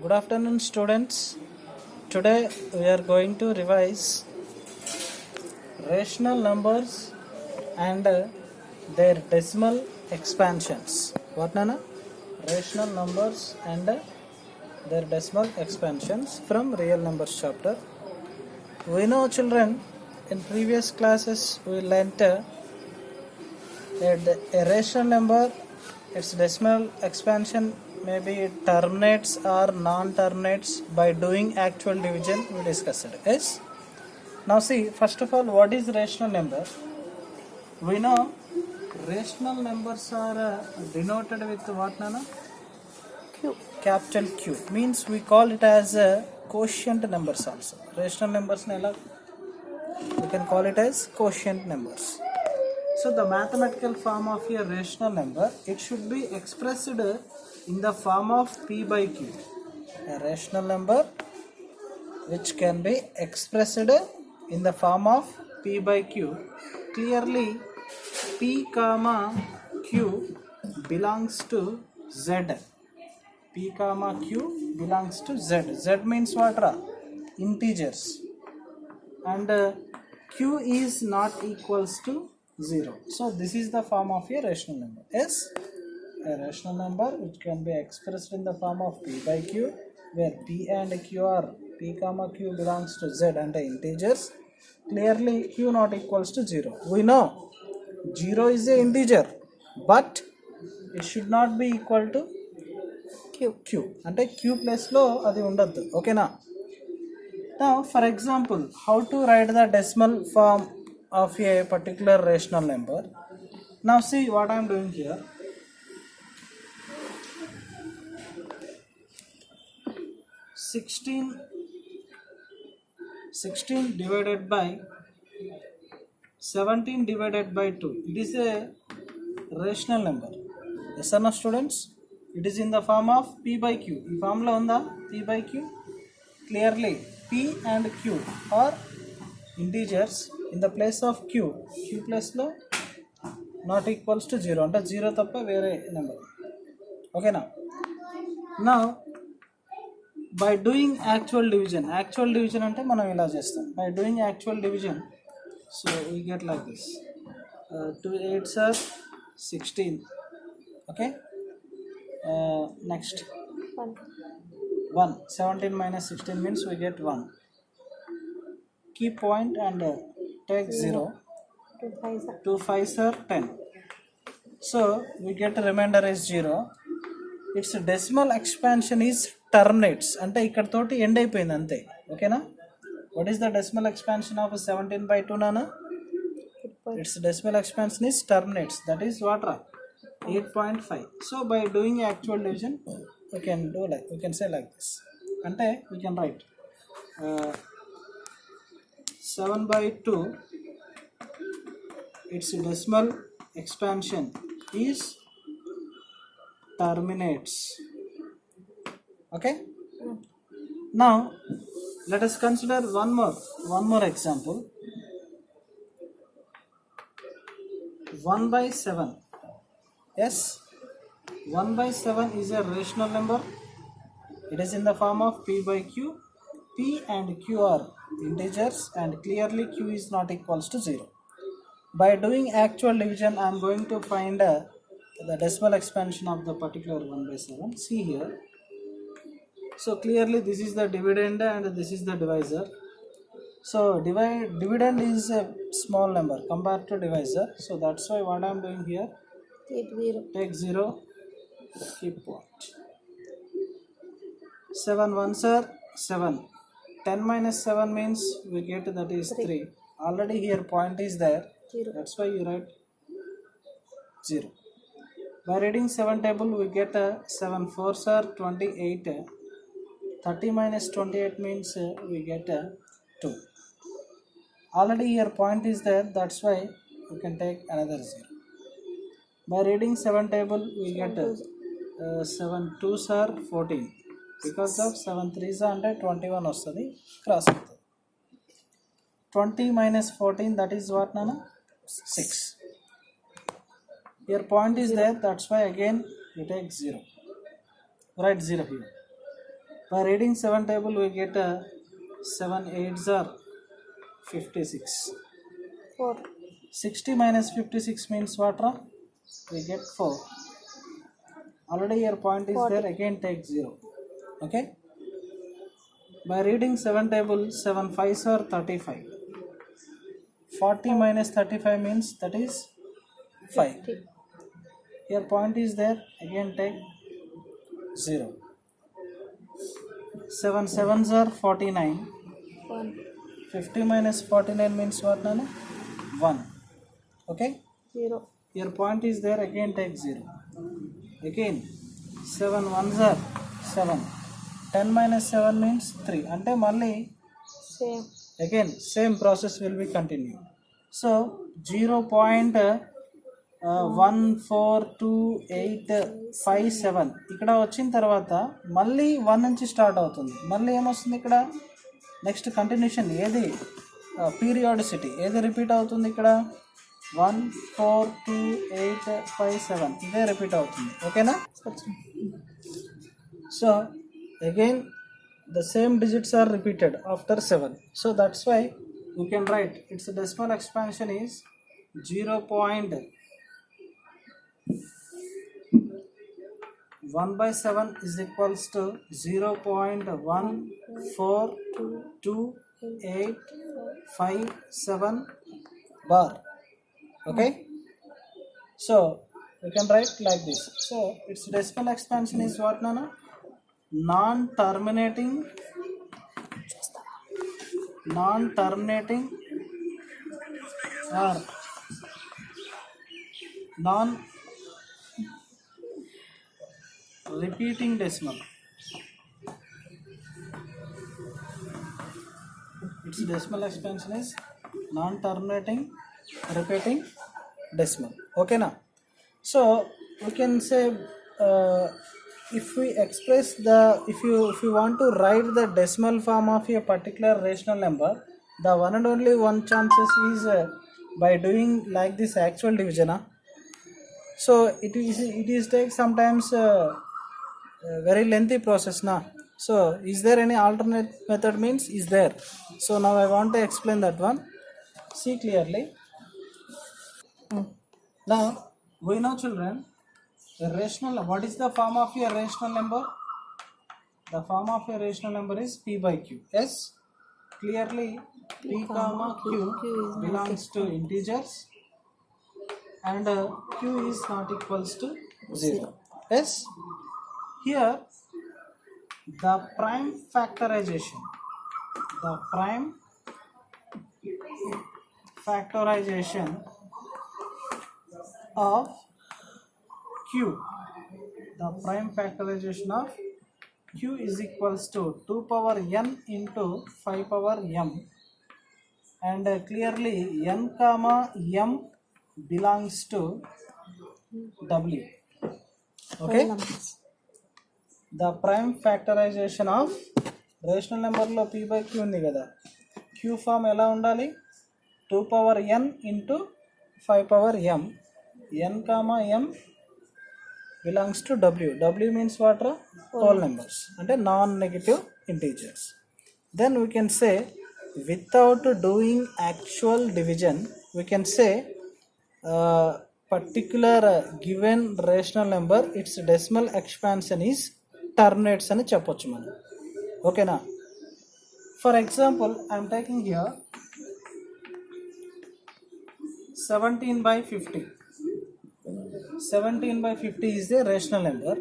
Good afternoon, students. Today we are going to revise rational numbers and their decimal expansions. What, Nana? Rational numbers and their decimal expansions from real numbers chapter. We know, children, in previous classes we learnt a rational number, its decimal expansion maybe it terminates or non-terminates by doing actual division. We discussed it. Yes. Now see, first of all, what is rational number? We know rational numbers are denoted with what, Nana? Q. Capital Q. Means we call it as quotient numbers also. Rational numbers we can call it as quotient numbers. So the mathematical form of a rational number, it should be expressed in the form of P by Q. A rational number which can be expressed in the form of P by Q. Clearly P comma Q belongs to Z. P comma Q belongs to Z. Z means what? Integers. And Q is not equals to 0. So this is the form of a rational number. Yes, a rational number which can be expressed in the form of P by Q, where P and Q are P comma Q belongs to Z and the integers. Clearly Q not equals to 0. We know 0 is a integer, but it should not be equal to Q. అంటే Q plus లో అది ఉండద్దు. ఓకేనా? Now, for example, how to write the decimal form of a particular rational number? Now, see what I am doing here. 16 divided by 17 divided by 2. It is a rational number. Yes or no, students? It is in the form of P by Q. In form lo unda P by Q. Clearly P and Q are integers. In the place of Q plus lo not equals to 0. అంటే 0 తప్ప వేరే number. ఓకేనా? Now by doing actual division అంటే మనం ఇలా చేస్తాం. By doing actual division, so we get like this. 2 8s are 16. Okay. Next 1. 17 minus 16 means we get 1. Key point and take 0. 2 5s are 10. So we get remainder is 0. Its decimal expansion is terminates. అంటే ఇక్కడ తోటి end అయిపోయింది అంతే. ఓకేనా? What is the decimal expansion of 17 by 2, Nana? Its decimal expansion is terminates. That is what? 8.5. So by doing actual division, we can say like this. అంటే we can write 7 by 2. Its decimal expansion is terminates. Okay. Now let us consider one more example. 1 by 7. Yes, 1 by 7 is a rational number. It is in the form of P by Q. P and Q are integers and clearly Q is not equals to 0. By doing actual division, I am going to find the decimal expansion of the particular 1 by 7. See here. So clearly this is the dividend and this is the divisor. So dividend is a small number compared to divisor. So that's why what I am doing here. Take 0. Keep point. 7 1s are 7. 10 minus 7 means we get that is 3. Already here point is there. 0. That's why you write 0. By reading 7 table we get 7 4s are 28. 30 minus 28 means we get 2. Already here point is there. That's why you can take another 0. By reading 7 table we get 7 2s are 14. Because of 7 3s are 21 వస్తుంది. Cross అవుతుంది. 20 minus 14, that is what, Nana? 6. Here point is there. That's why again you take 0. Write 0 here. By reading 7 table, we get 7 8s are 56. 4. 60 minus 56 means what? We get 4. Already your point is 40. there, again take 0. Okay. By reading 7 table, 7 5s are 35. 40 minus 35 means that is 5. 50. Your point is there, again take 0. 7 7s are 49. 1. 50 minus 49 means what, Nana? 1. Okay. 0. Your point is there, again take 0. Again 7 1s are 7. 10 minus 7 means 3. Ante malli Same. again same process will be continued. So 0.14287 ఇక్కడ వచ్చిన తర్వాత మళ్ళీ 1 నుంచి start అవుతుంది. మళ్ళీ ఏమొస్తుంది ఇక్కడ next continuation ఏది పీరియాడిసిటీ ఏది రిపీట్ అవుతుంది ఇక్కడ 14287 ఇదే రిపీట్ అవుతుంది. ఓకేనా? So again the same digits are repeated after 7. So that's why we can write its decimal expansion is 0.1/7 is equals to 0.14287 bar. Okay, so we can write like this. So its decimal expansion is what, Nana? Non-terminating or non-repeating decimal. Its decimal expansion is non-terminating repeating decimal. Okay, now so we can say if we express the if you want to write the decimal form of a particular rational number, the one and only one chances is by doing like this actual division. So it is take sometimes very lengthy process na. So is there any alternate method means is there. So now I want to explain that one. See clearly. Now we know, children, a rational, what is the form of a rational number? The form of a rational number is P by Q. Yes, clearly P comma Q belongs to integers and Q is not equals to 0. Yes, here the prime factorization of Q, the prime factorization of Q is equals to 2 power n into 5 power m, and clearly n comma m belongs to W. Okay, the prime factorization of rational number lo P by Q undi kada, Q form ela undali 2 power n into 5 power m, n comma m belongs to W. W means what? Whole numbers and non-negative integers. Then we can say without doing actual division, we can say particular given rational number its decimal expansion is terminates అని చెప్పొచ్చు మనం. ఓకేనా? For example I'm taking here 17/50. 17/50 is the rational number.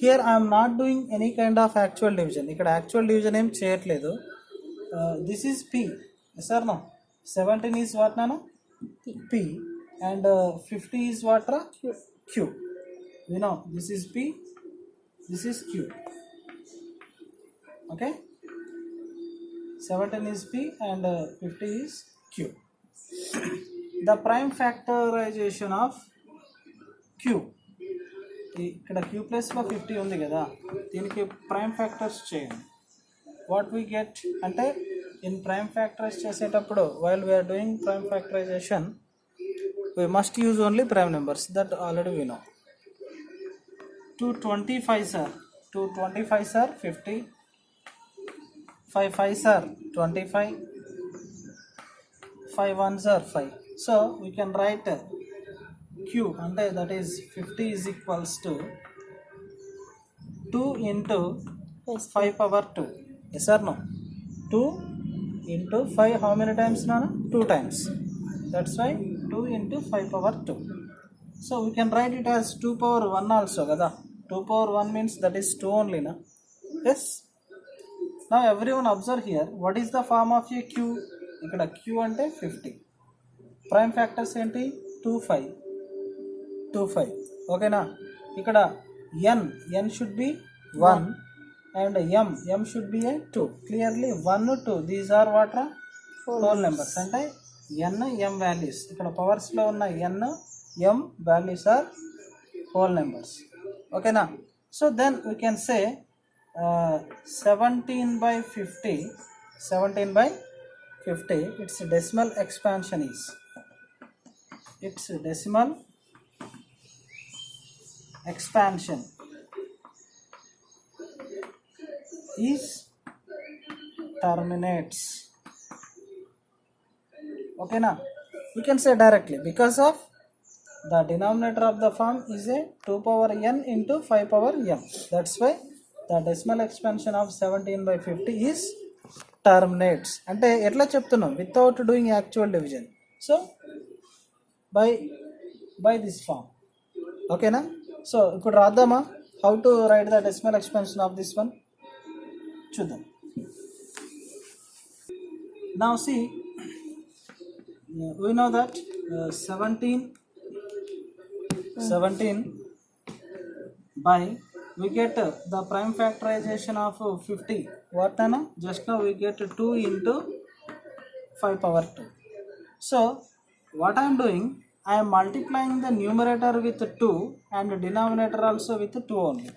Here I am not doing any kind of actual division. ఇక్కడ actual division ఏం చేయట్లేదు. This is P. Yes or no? 17 is what, Nana? P. And 50 is what? Q. You know, this is P. This is Q. Okay? 17 is P and 50 is Q. The prime factorization of Q, ఇక్కడ Q ప్లస్లో 50 ఉంది కదా, దీనికి prime factors చేయండి. What we get అంటే in prime factorize చేసేటప్పుడు while we are doing prime factorization we must use only prime numbers, that already we know. 225 sir, 2 25s are 50, 5 5s are 25, 5 1s are 5. So we can write q, and that is 50 is equals to 2 into Yes. 5 power 2. Yes or no? 2 into 5 how many times, Nana? 2 times. That's why 2 into 5 power 2. So we can write it as 2 power 1 also kada. 2 power 1 means that is 2 only, na? Yes. Now everyone observe here, what is the form of a q? ఇక్కడ q అంటే 50. Prime factors ఏంటి? 2 5 2 5. ఓకేనా? ఇక్కడ n should be 1 and m should be a 2. Clearly 1 2 these are what are whole numbers. అంటే n m values. ఇక్కడ powers లో ఉన్న n m values are whole numbers. ఓకేనా? So then we can say 17/50 its decimal expansion is terminates. Okay na? We can say directly because of the denominator of the form is a 2 power n into 5 power m. That's why the decimal expansion of 17/50 is terminates. అంటే ఎట్లా చెప్తున్నాం? Without doing actual division. So by this form. ఓకేనా? So ఇప్పుడు రాద్దామా how to write the decimal expansion of this one చూద్దాం. Now see, we know that 17 by we get the prime factorization of 50. What na? Just now we get 2 into 5 power 2. So what I am doing, I am multiplying the numerator with 2 and denominator also with 2 only.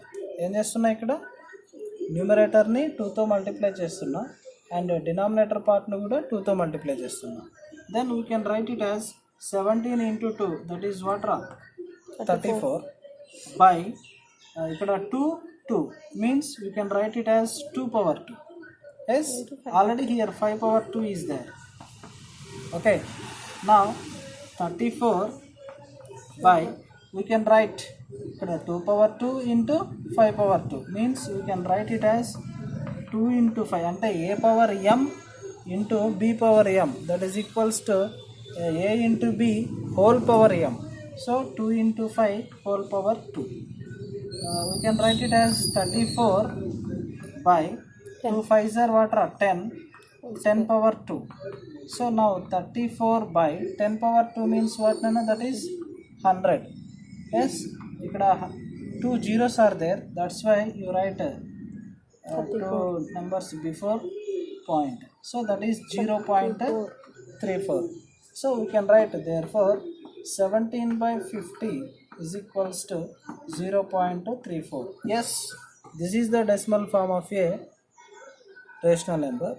ఏం చేస్తున్నా ఇక్కడ న్యూమరేటర్ని 2తో multiply చేస్తున్నా and denominator పార్ట్ను కూడా 2తో multiply చేస్తున్నా. Then we can write it as 17 into 2 that is what రా 34 by ఇక్కడ 2 means we can write it as 2 power 2. Yes, already here 5 power 2 is there. Okay, now 34 by we can write 2 power 2 into 5 power 2 means we can write it as 2 into 5 అంటే a power m into b power m, that is equals to a into b whole power m. So 2 into 5 whole power 2. We can write it as 34 by 2 5s are what are 10 power 2. So now 34 by 10 power 2 means what, Nana? That is 100. Yes, ikkada 2 zeros are there, that's why you write 2 numbers before point, so that is 0.34. So we can write therefore 17/50 is equals to 0.34. Yes, this is the decimal form of a rational number.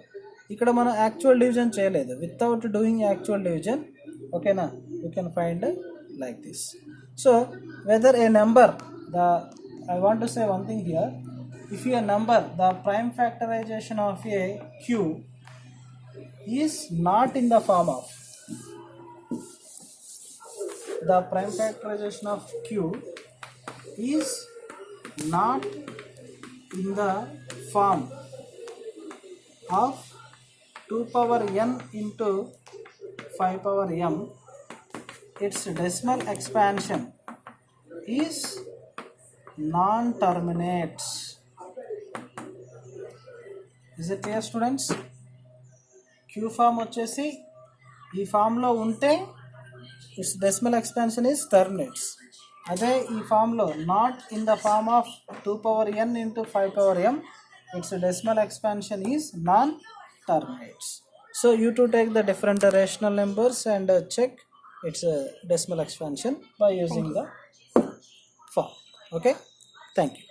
ఇక్కడ మనం actual division చేయలేదు, without doing actual division. ఓకేనా? You can find like this. So whether a number I want to say one thing here. If a number, the prime factorization of a q is not in the form of the prime factorization of q is not in the form of 2 power n into 5 power m, its decimal expansion is non-terminates. Is it clear, students? Q form వచ్చేసి ఈ ఫామ్లో ఉంటే its decimal expansion is terminates. అదే ఈ ఫామ్లో not in the form of 2 power n into 5 power m, its decimal expansion is non-terminates. So you to take the different rational numbers and check its decimal expansion by using the form. Okay, thank you.